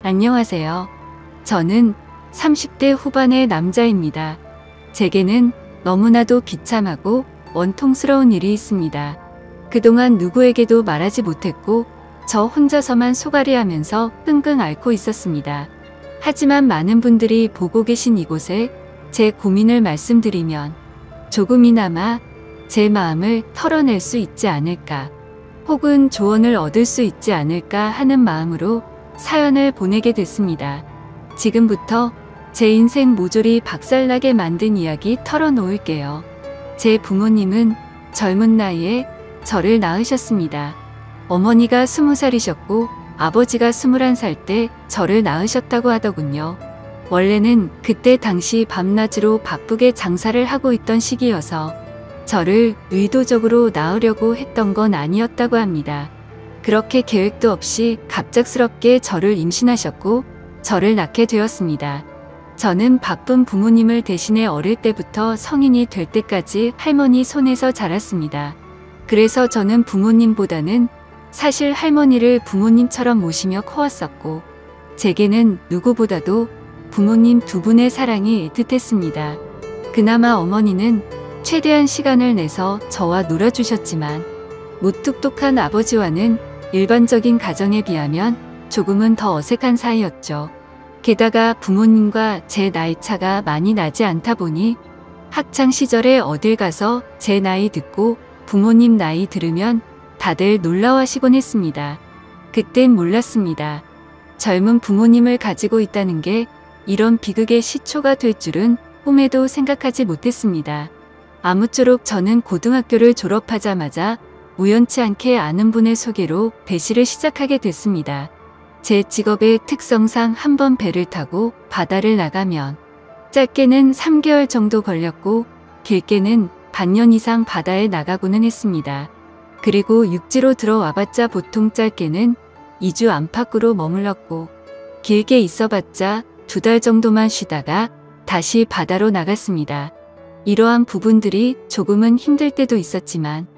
안녕하세요. 저는 30대 후반의 남자입니다. 제게는 너무나도 비참하고 원통스러운 일이 있습니다. 그동안 누구에게도 말하지 못했고 저 혼자서만 소갈이하면서 끙끙 앓고 있었습니다. 하지만 많은 분들이 보고 계신 이곳에 제 고민을 말씀드리면 조금이나마 제 마음을 털어낼 수 있지 않을까, 혹은 조언을 얻을 수 있지 않을까 하는 마음으로 사연을 보내게 됐습니다. 지금부터 제 인생 모조리 박살나게 만든 이야기 털어놓을게요. 제 부모님은 젊은 나이에 저를 낳으셨습니다. 어머니가 20살이셨고 아버지가 21살 때 저를 낳으셨다고 하더군요. 원래는 그때 당시 밤낮으로 바쁘게 장사를 하고 있던 시기여서 저를 의도적으로 낳으려고 했던 건 아니었다고 합니다. 그렇게 계획도 없이 갑작스럽게 저를 임신하셨고 저를 낳게 되었습니다. 저는 바쁜 부모님을 대신해 어릴 때부터 성인이 될 때까지 할머니 손에서 자랐습니다. 그래서 저는 부모님보다는 사실 할머니를 부모님처럼 모시며 커왔었고, 제게는 누구보다도 부모님 두 분의 사랑이 애틋했습니다. 그나마 어머니는 최대한 시간을 내서 저와 놀아주셨지만 무뚝뚝한 아버지와는 일반적인 가정에 비하면 조금은 더 어색한 사이였죠. 게다가 부모님과 제 나이 차가 많이 나지 않다 보니 학창 시절에 어딜 가서 제 나이 듣고 부모님 나이 들으면 다들 놀라워하시곤 했습니다. 그땐 몰랐습니다. 젊은 부모님을 가지고 있다는 게 이런 비극의 시초가 될 줄은 꿈에도 생각하지 못했습니다. 아무쪼록 저는 고등학교를 졸업하자마자 우연치 않게 아는 분의 소개로 배시를 시작하게 됐습니다. 제 직업의 특성상 한번 배를 타고 바다를 나가면 짧게는 3개월 정도 걸렸고 길게는 반년 이상 바다에 나가고는 했습니다. 그리고 육지로 들어와봤자 보통 짧게는 2주 안팎으로 머물렀고 길게 있어봤자 2달 정도만 쉬다가 다시 바다로 나갔습니다. 이러한 부분들이 조금은 힘들 때도 있었지만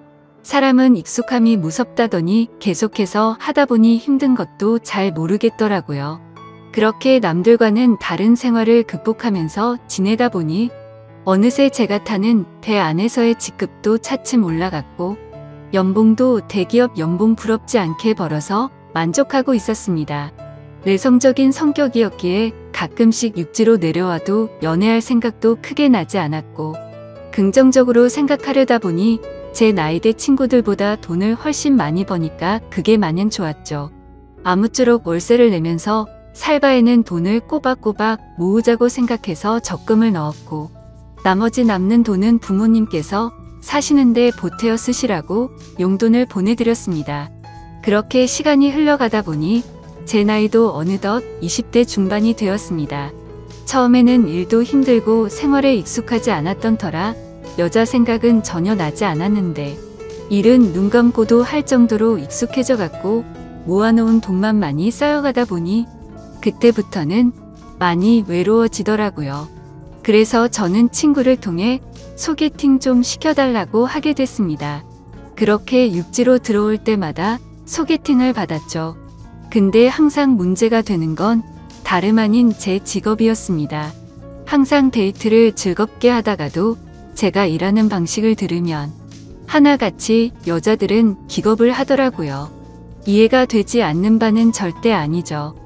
사람은 익숙함이 무섭다더니 계속해서 하다 보니 힘든 것도 잘 모르겠더라고요. 그렇게 남들과는 다른 생활을 극복하면서 지내다 보니 어느새 제가 타는 배 안에서의 직급도 차츰 올라갔고 연봉도 대기업 연봉 부럽지 않게 벌어서 만족하고 있었습니다. 내성적인 성격이었기에 가끔씩 육지로 내려와도 연애할 생각도 크게 나지 않았고, 긍정적으로 생각하려다 보니 제 나이대 친구들보다 돈을 훨씬 많이 버니까 그게 마냥 좋았죠. 아무쪼록 월세를 내면서 살 바에는 돈을 꼬박꼬박 모으자고 생각해서 적금을 넣었고, 나머지 남는 돈은 부모님께서 사시는데 보태어 쓰시라고 용돈을 보내드렸습니다. 그렇게 시간이 흘러가다 보니 제 나이도 어느덧 20대 중반이 되었습니다. 처음에는 일도 힘들고 생활에 익숙하지 않았던 터라 여자 생각은 전혀 나지 않았는데 일은 눈 감고도 할 정도로 익숙해져 갔고 모아놓은 돈만 많이 쌓여가다 보니 그때부터는 많이 외로워지더라고요. 그래서 저는 친구를 통해 소개팅 좀 시켜달라고 하게 됐습니다. 그렇게 육지로 들어올 때마다 소개팅을 받았죠. 근데 항상 문제가 되는 건 다름 아닌 제 직업이었습니다. 항상 데이트를 즐겁게 하다가도 제가 일하는 방식을 들으면 하나같이 여자들은 기겁을 하더라고요. 이해가 되지 않는 바는 절대 아니죠.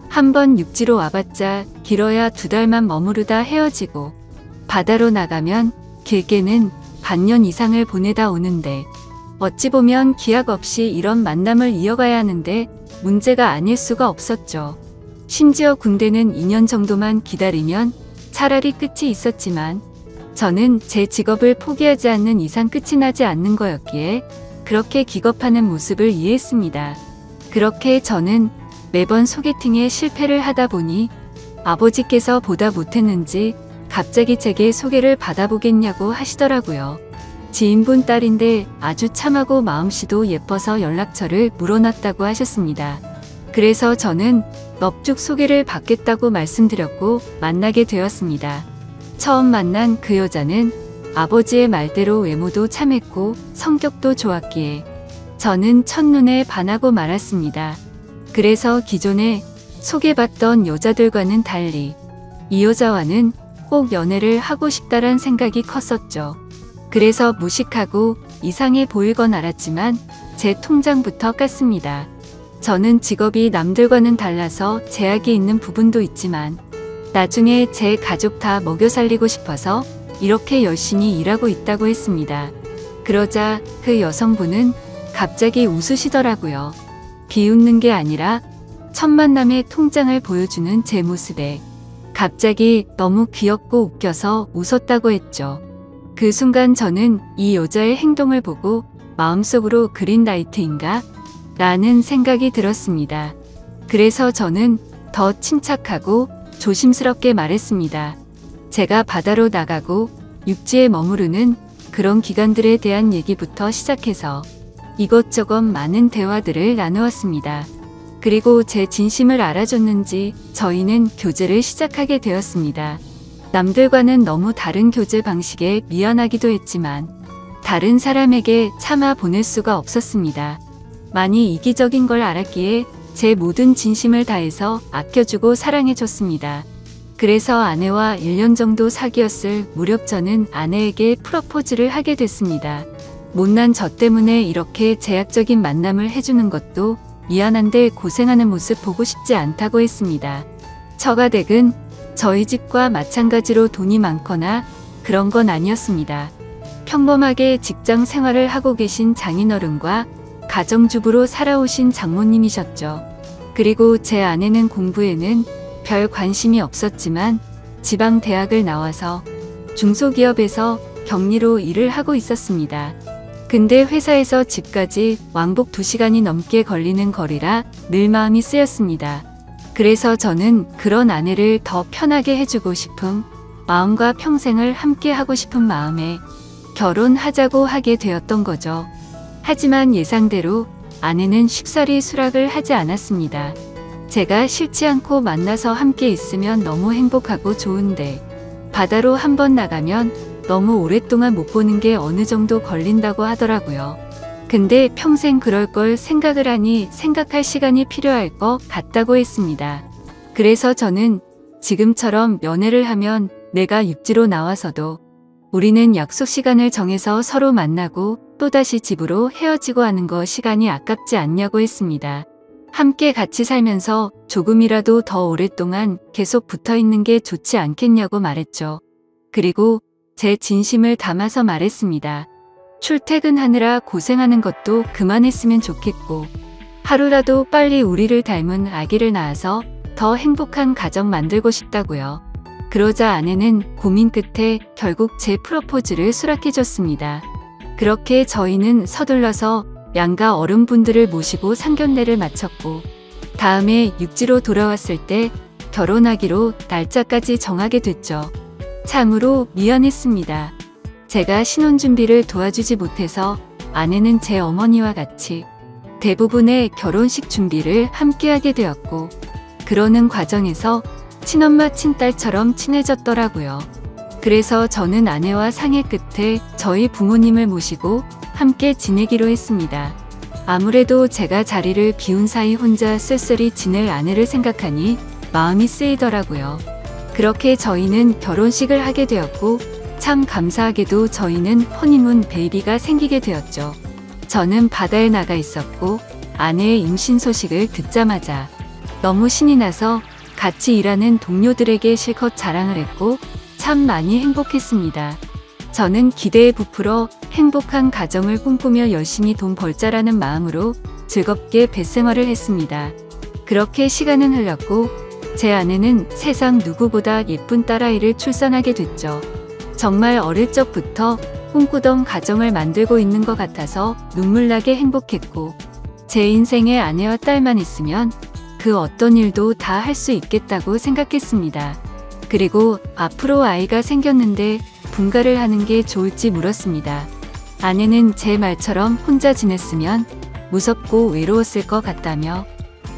한번 육지로 와봤자 길어야 2달만 머무르다 헤어지고 바다로 나가면 길게는 반년 이상을 보내다 오는데 어찌 보면 기약 없이 이런 만남을 이어가야 하는데 문제가 아닐 수가 없었죠. 심지어 군대는 2년 정도만 기다리면 차라리 끝이 있었지만 저는 제 직업을 포기하지 않는 이상 끝이 나지 않는 거였기에 그렇게 기겁하는 모습을 이해했습니다. 그렇게 저는 매번 소개팅에 실패를 하다 보니 아버지께서 보다 못했는지 갑자기 제게 소개를 받아보겠냐고 하시더라고요. 지인분 딸인데 아주 참하고 마음씨도 예뻐서 연락처를 물어놨다고 하셨습니다. 그래서 저는 넙죽 소개를 받겠다고 말씀드렸고 만나게 되었습니다. 처음 만난 그 여자는 아버지의 말대로 외모도 참했고 성격도 좋았기에 저는 첫눈에 반하고 말았습니다. 그래서 기존에 소개받던 여자들과는 달리 이 여자와는 꼭 연애를 하고 싶다란 생각이 컸었죠. 그래서 무식하고 이상해 보일 건 알았지만 제 통장부터 깠습니다. 저는 직업이 남들과는 달라서 제약이 있는 부분도 있지만 나중에 제 가족 다 먹여 살리고 싶어서 이렇게 열심히 일하고 있다고 했습니다. 그러자 그 여성분은 갑자기 웃으시더라고요. 비웃는 게 아니라 첫 만남의 통장을 보여주는 제 모습에 갑자기 너무 귀엽고 웃겨서 웃었다고 했죠. 그 순간 저는 이 여자의 행동을 보고 마음속으로 그린라이트인가? 라는 생각이 들었습니다. 그래서 저는 더 침착하고 조심스럽게 말했습니다. 제가 바다로 나가고 육지에 머무르는 그런 기간들에 대한 얘기부터 시작해서 이것저것 많은 대화들을 나누었습니다. 그리고 제 진심을 알아줬는지 저희는 교제를 시작하게 되었습니다. 남들과는 너무 다른 교제 방식에 미안하기도 했지만 다른 사람에게 참아 보낼 수가 없었습니다. 많이 이기적인 걸 알았기에 제 모든 진심을 다해서 아껴주고 사랑해줬습니다. 그래서 아내와 1년 정도 사귀었을 무렵 저는 아내에게 프러포즈를 하게 됐습니다. 못난 저 때문에 이렇게 제약적인 만남을 해주는 것도 미안한데 고생하는 모습 보고 싶지 않다고 했습니다. 처가댁은 저희 집과 마찬가지로 돈이 많거나 그런 건 아니었습니다. 평범하게 직장 생활을 하고 계신 장인어른과 가정주부로 살아오신 장모님이셨죠. 그리고 제 아내는 공부에는 별 관심이 없었지만 지방 대학을 나와서 중소기업에서 격리로 일을 하고 있었습니다. 근데 회사에서 집까지 왕복 2시간이 넘게 걸리는 거리라 늘 마음이 쓰였습니다. 그래서 저는 그런 아내를 더 편하게 해주고 싶은 마음과 평생을 함께 하고 싶은 마음에 결혼하자고 하게 되었던 거죠. 하지만 예상대로 아내는 쉽사리 수락을 하지 않았습니다. 제가 싫지 않고 만나서 함께 있으면 너무 행복하고 좋은데 바다로 한번 나가면 너무 오랫동안 못 보는 게 어느 정도 걸린다고 하더라고요. 근데 평생 그럴 걸 생각을 하니 생각할 시간이 필요할 것 같다고 했습니다. 그래서 저는 지금처럼 연애를 하면 내가 육지로 나와서도 우리는 약속 시간을 정해서 서로 만나고 또다시 집으로 헤어지고 하는 거 시간이 아깝지 않냐고 했습니다. 함께 같이 살면서 조금이라도 더 오랫동안 계속 붙어 있는 게 좋지 않겠냐고 말했죠. 그리고 제 진심을 담아서 말했습니다. 출퇴근하느라 고생하는 것도 그만했으면 좋겠고 하루라도 빨리 우리를 닮은 아기를 낳아서 더 행복한 가정 만들고 싶다고요. 그러자 아내는 고민 끝에 결국 제 프로포즈를 수락해줬습니다. 그렇게 저희는 서둘러서 양가 어른분들을 모시고 상견례를 마쳤고 다음에 육지로 돌아왔을 때 결혼하기로 날짜까지 정하게 됐죠. 참으로 미안했습니다. 제가 신혼준비를 도와주지 못해서 아내는 제 어머니와 같이 대부분의 결혼식 준비를 함께하게 되었고 그러는 과정에서 친엄마 친딸처럼 친해졌더라고요. 그래서 저는 아내와 상의 끝에 저희 부모님을 모시고 함께 지내기로 했습니다. 아무래도 제가 자리를 비운 사이 혼자 쓸쓸히 지낼 아내를 생각하니 마음이 쓰이더라고요. 그렇게 저희는 결혼식을 하게 되었고 참 감사하게도 저희는 허니문 베이비가 생기게 되었죠. 저는 바다에 나가 있었고 아내의 임신 소식을 듣자마자 너무 신이 나서 같이 일하는 동료들에게 실컷 자랑을 했고 참 많이 행복했습니다. 저는 기대에 부풀어 행복한 가정을 꿈꾸며 열심히 돈 벌자라는 마음으로 즐겁게 뱃생활을 했습니다. 그렇게 시간은 흘렀고 제 아내는 세상 누구보다 예쁜 딸아이를 출산하게 됐죠. 정말 어릴 적부터 꿈꾸던 가정을 만들고 있는 것 같아서 눈물나게 행복했고 제 인생에 아내와 딸만 있으면 그 어떤 일도 다 할 수 있겠다고 생각했습니다. 그리고 앞으로 아이가 생겼는데 분가를 하는 게 좋을지 물었습니다. 아내는 제 말처럼 혼자 지냈으면 무섭고 외로웠을 것 같다며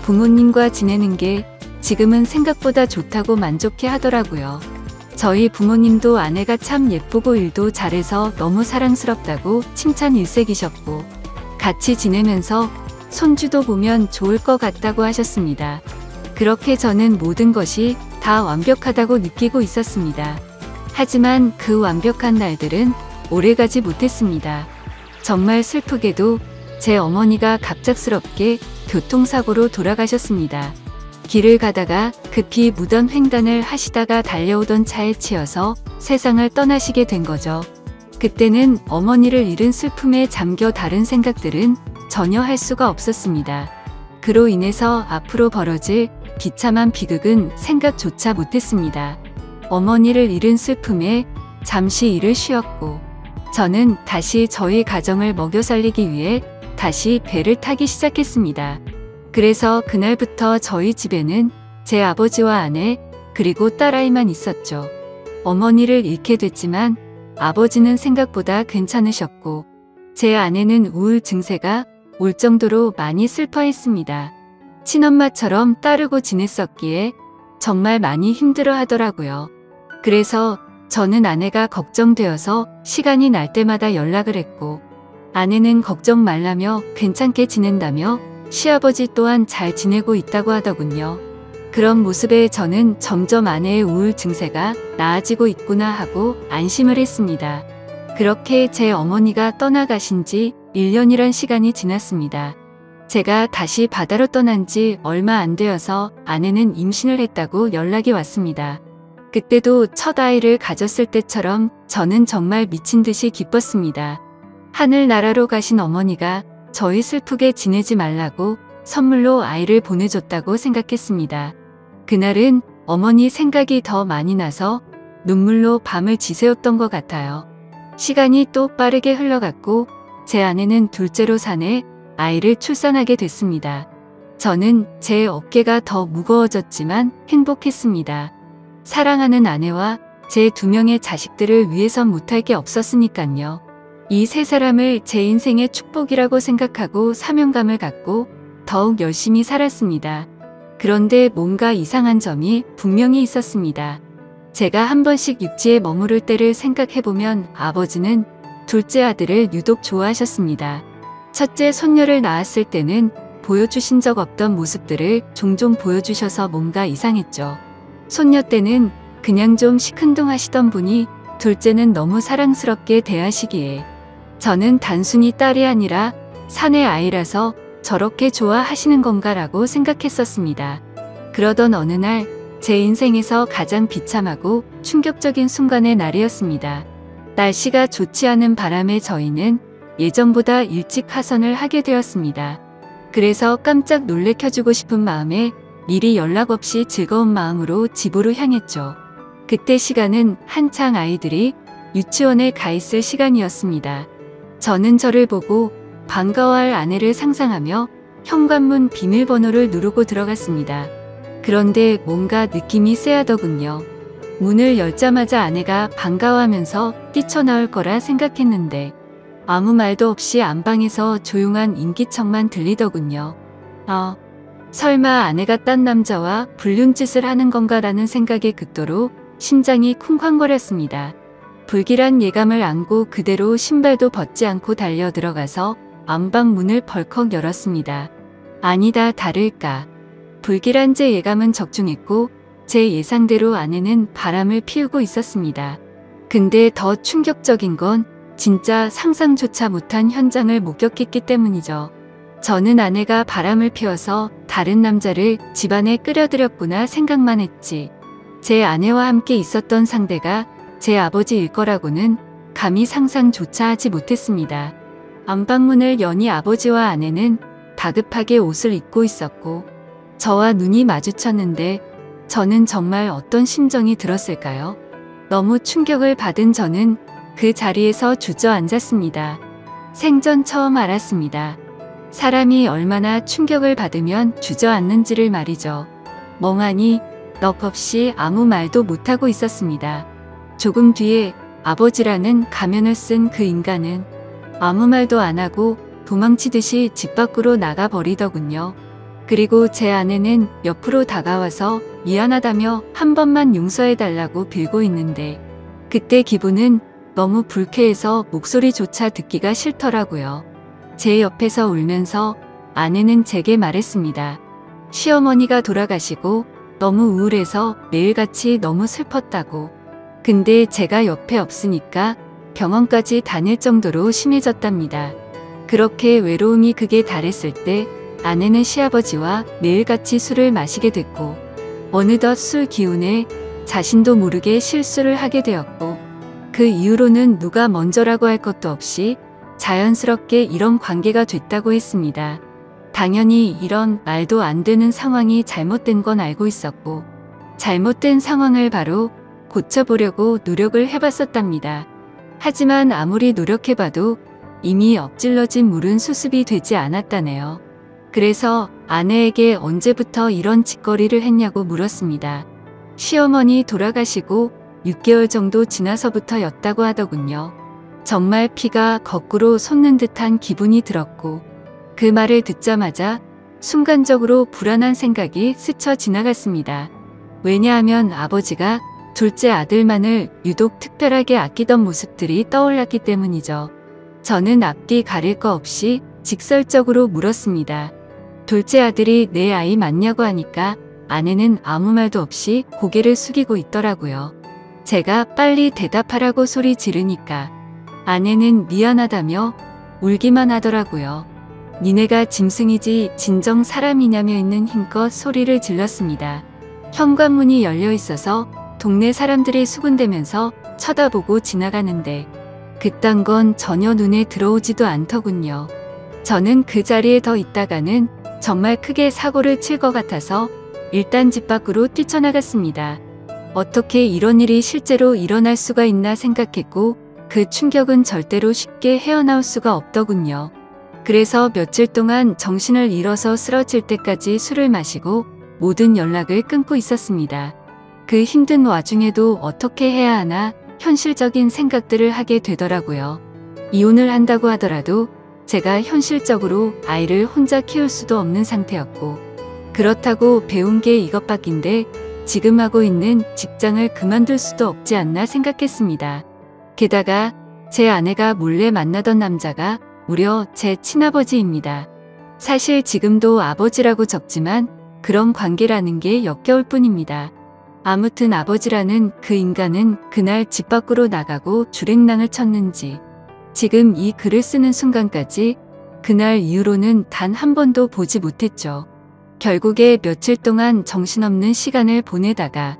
부모님과 지내는 게 지금은 생각보다 좋다고 만족해 하더라고요. 저희 부모님도 아내가 참 예쁘고 일도 잘해서 너무 사랑스럽다고 칭찬 일색이셨고 같이 지내면서 손주도 보면 좋을 것 같다고 하셨습니다. 그렇게 저는 모든 것이 다 완벽하다고 느끼고 있었습니다. 하지만 그 완벽한 날들은 오래가지 못했습니다. 정말 슬프게도 제 어머니가 갑작스럽게 교통사고로 돌아가셨습니다. 길을 가다가 급히 무던 횡단을 하시다가 달려오던 차에 치여서 세상을 떠나시게 된 거죠. 그때는 어머니를 잃은 슬픔에 잠겨 다른 생각들은 전혀 할 수가 없었습니다. 그로 인해서 앞으로 벌어질 비참한 비극은 생각조차 못했습니다. 어머니를 잃은 슬픔에 잠시 일을 쉬었고 저는 다시 저희 가정을 먹여 살리기 위해 다시 배를 타기 시작했습니다. 그래서 그날부터 저희 집에는 제 아버지와 아내 그리고 딸아이만 있었죠. 어머니를 잃게 됐지만 아버지는 생각보다 괜찮으셨고 제 아내는 우울 증세가 올 정도로 많이 슬퍼했습니다. 친엄마처럼 따르고 지냈었기에 정말 많이 힘들어 하더라고요. 그래서 저는 아내가 걱정되어서 시간이 날 때마다 연락을 했고 아내는 걱정 말라며 괜찮게 지낸다며 시아버지 또한 잘 지내고 있다고 하더군요. 그런 모습에 저는 점점 아내의 우울 증세가 나아지고 있구나 하고 안심을 했습니다. 그렇게 제 어머니가 떠나가신 지 1년이란 시간이 지났습니다. 제가 다시 바다로 떠난 지 얼마 안 되어서 아내는 임신을 했다고 연락이 왔습니다. 그때도 첫 아이를 가졌을 때처럼 저는 정말 미친 듯이 기뻤습니다. 하늘나라로 가신 어머니가 저희 슬프게 지내지 말라고 선물로 아이를 보내줬다고 생각했습니다. 그날은 어머니 생각이 더 많이 나서 눈물로 밤을 지새웠던 것 같아요. 시간이 또 빠르게 흘러갔고 제 아내는 둘째로 산에 아이를 출산하게 됐습니다. 저는 제 어깨가 더 무거워졌지만 행복했습니다. 사랑하는 아내와 제 2명의 자식들을 위해선 못할 게 없었으니깐요. 이 세 사람을 제 인생의 축복이라고 생각하고 사명감을 갖고 더욱 열심히 살았습니다. 그런데 뭔가 이상한 점이 분명히 있었습니다. 제가 한 번씩 육지에 머무를 때를 생각해보면 아버지는 둘째 아들을 유독 좋아하셨습니다. 첫째 손녀를 낳았을 때는 보여주신 적 없던 모습들을 종종 보여주셔서 뭔가 이상했죠. 손녀 때는 그냥 좀 시큰둥하시던 분이 둘째는 너무 사랑스럽게 대하시기에 저는 단순히 딸이 아니라 사내 아이라서 저렇게 좋아하시는 건가라고 생각했었습니다. 그러던 어느 날 제 인생에서 가장 비참하고 충격적인 순간의 날이었습니다. 날씨가 좋지 않은 바람에 저희는 예전보다 일찍 하선을 하게 되었습니다. 그래서 깜짝 놀래켜주고 싶은 마음에 미리 연락 없이 즐거운 마음으로 집으로 향했죠. 그때 시간은 한창 아이들이 유치원에 가 있을 시간이었습니다. 저는 저를 보고 반가워할 아내를 상상하며 현관문 비밀번호를 누르고 들어갔습니다. 그런데 뭔가 느낌이 쎄하더군요. 문을 열자마자 아내가 반가워하면서 뛰쳐나올 거라 생각했는데 아무 말도 없이 안방에서 조용한 인기척만 들리더군요. 설마 아내가 딴 남자와 불륜짓을 하는 건가라는 생각에 극도로 심장이 쿵쾅거렸습니다. 불길한 예감을 안고 그대로 신발도 벗지 않고 달려 들어가서 안방 문을 벌컥 열었습니다. 아니다 다를까. 불길한 제 예감은 적중했고 제 예상대로 아내는 바람을 피우고 있었습니다. 근데 더 충격적인 건 진짜 상상조차 못한 현장을 목격했기 때문이죠. 저는 아내가 바람을 피워서 다른 남자를 집안에 끌어들였구나 생각만 했지. 제 아내와 함께 있었던 상대가 제 아버지일 거라고는 감히 상상조차 하지 못했습니다. 안방문을 여니 아버지와 아내는 다급하게 옷을 입고 있었고 저와 눈이 마주쳤는데 저는 정말 어떤 심정이 들었을까요? 너무 충격을 받은 저는 그 자리에서 주저앉았습니다. 생전 처음 알았습니다. 사람이 얼마나 충격을 받으면 주저앉는지를 말이죠. 멍하니 넋 없이 아무 말도 못하고 있었습니다. 조금 뒤에 아버지라는 가면을 쓴 그 인간은 아무 말도 안 하고 도망치듯이 집 밖으로 나가버리더군요. 그리고 제 아내는 옆으로 다가와서 미안하다며 한 번만 용서해달라고 빌고 있는데 그때 기분은 너무 불쾌해서 목소리조차 듣기가 싫더라고요. 제 옆에서 울면서 아내는 제게 말했습니다. 시어머니가 돌아가시고 너무 우울해서 매일같이 너무 슬펐다고. 근데 제가 옆에 없으니까 병원까지 다닐 정도로 심해졌답니다. 그렇게 외로움이 극에 달했을 때 아내는 시아버지와 매일같이 술을 마시게 됐고 어느덧 술 기운에 자신도 모르게 실수를 하게 되었고 그 이후로는 누가 먼저라고 할 것도 없이 자연스럽게 이런 관계가 됐다고 했습니다. 당연히 이런 말도 안 되는 상황이 잘못된 건 알고 있었고 잘못된 상황을 바로 고쳐보려고 노력을 해봤었답니다. 하지만 아무리 노력해봐도 이미 엎질러진 물은 수습이 되지 않았다네요. 그래서 아내에게 언제부터 이런 짓거리를 했냐고 물었습니다. 시어머니 돌아가시고 6개월 정도 지나서부터였다고 하더군요. 정말 피가 거꾸로 솟는 듯한 기분이 들었고 그 말을 듣자마자 순간적으로 불안한 생각이 스쳐 지나갔습니다. 왜냐하면 아버지가 둘째 아들만을 유독 특별하게 아끼던 모습들이 떠올랐기 때문이죠. 저는 앞뒤 가릴 거 없이 직설적으로 물었습니다. 둘째 아들이 내 아이 맞냐고 하니까 아내는 아무 말도 없이 고개를 숙이고 있더라고요. 제가 빨리 대답하라고 소리 지르니까 아내는 미안하다며 울기만 하더라고요. 니네가 짐승이지 진정 사람이냐며 있는 힘껏 소리를 질렀습니다. 현관문이 열려 있어서 동네 사람들이 수군대면서 쳐다보고 지나가는데 그딴 건 전혀 눈에 들어오지도 않더군요. 저는 그 자리에 더 있다가는 정말 크게 사고를 칠 것 같아서 일단 집 밖으로 뛰쳐나갔습니다. 어떻게 이런 일이 실제로 일어날 수가 있나 생각했고 그 충격은 절대로 쉽게 헤어나올 수가 없더군요. 그래서 며칠 동안 정신을 잃어서 쓰러질 때까지 술을 마시고 모든 연락을 끊고 있었습니다. 그 힘든 와중에도 어떻게 해야 하나 현실적인 생각들을 하게 되더라고요. 이혼을 한다고 하더라도 제가 현실적으로 아이를 혼자 키울 수도 없는 상태였고 그렇다고 배운 게 이것밖인데 지금 하고 있는 직장을 그만둘 수도 없지 않나 생각했습니다. 게다가 제 아내가 몰래 만나던 남자가 무려 제 친아버지입니다. 사실 지금도 아버지라고 적지만 그런 관계라는 게 역겨울 뿐입니다. 아무튼 아버지라는 그 인간은 그날 집 밖으로 나가고 주랭랑을 쳤는지 지금 이 글을 쓰는 순간까지 그날 이후로는 단 한 번도 보지 못했죠. 결국에 며칠 동안 정신없는 시간을 보내다가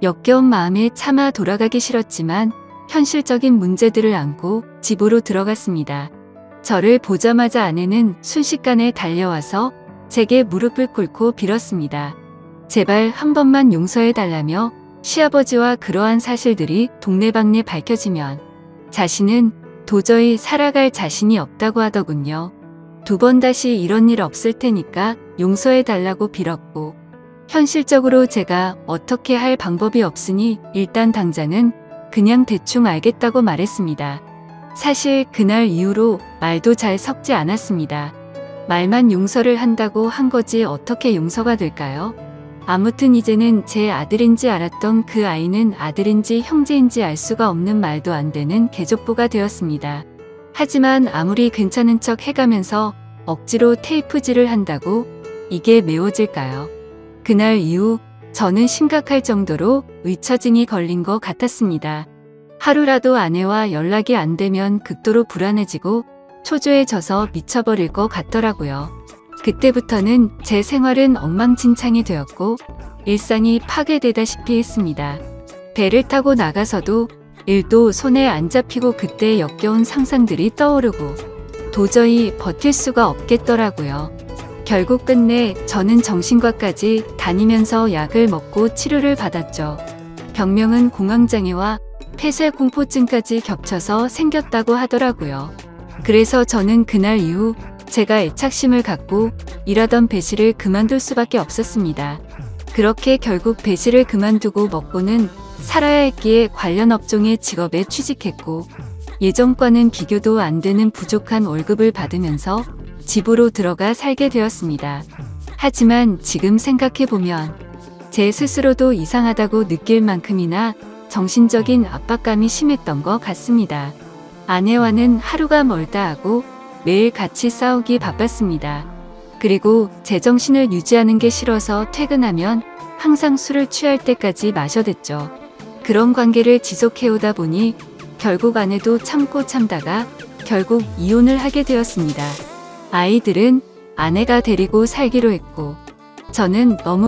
역겨운 마음에 차마 돌아가기 싫었지만 현실적인 문제들을 안고 집으로 들어갔습니다. 저를 보자마자 아내는 순식간에 달려와서 제게 무릎을 꿇고 빌었습니다. 제발 한 번만 용서해달라며 시아버지와 그러한 사실들이 동네방네 밝혀지면 자신은 도저히 살아갈 자신이 없다고 하더군요. 2번 다시 이런 일 없을 테니까 용서해달라고 빌었고 현실적으로 제가 어떻게 할 방법이 없으니 일단 당장은 그냥 대충 알겠다고 말했습니다. 사실 그날 이후로 말도 잘 섞지 않았습니다. 말만 용서를 한다고 한 거지 어떻게 용서가 될까요? 아무튼 이제는 제 아들인지 알았던 그 아이는 아들인지 형제인지 알 수가 없는 말도 안 되는 개족보가 되었습니다. 하지만 아무리 괜찮은 척 해가면서 억지로 테이프질을 한다고 이게 메워질까요? 그날 이후 저는 심각할 정도로 의처증이 걸린 것 같았습니다. 하루라도 아내와 연락이 안 되면 극도로 불안해지고 초조해져서 미쳐버릴 것 같더라고요. 그때부터는 제 생활은 엉망진창이 되었고 일상이 파괴되다시피 했습니다. 배를 타고 나가서도 일도 손에 안 잡히고 그때 역겨운 상상들이 떠오르고 도저히 버틸 수가 없겠더라고요. 결국 끝내 저는 정신과까지 다니면서 약을 먹고 치료를 받았죠. 병명은 공황장애와 폐쇄공포증까지 겹쳐서 생겼다고 하더라고요. 그래서 저는 그날 이후 제가 애착심을 갖고 일하던 배실을 그만둘 수밖에 없었습니다. 그렇게 결국 배실을 그만두고 먹고는 살아야 했기에 관련 업종의 직업에 취직했고 예전과는 비교도 안 되는 부족한 월급을 받으면서 집으로 들어가 살게 되었습니다. 하지만 지금 생각해보면 제 스스로도 이상하다고 느낄 만큼이나 정신적인 압박감이 심했던 것 같습니다. 아내와는 하루가 멀다 하고 매일 같이 싸우기 바빴습니다. 그리고 제정신을 유지하는 게 싫어서 퇴근하면 항상 술을 취할 때까지 마셔댔죠. 그런 관계를 지속해오다 보니 결국 아내도 참고 참다가 결국 이혼을 하게 되었습니다. 아이들은 아내가 데리고 살기로 했고 저는 너무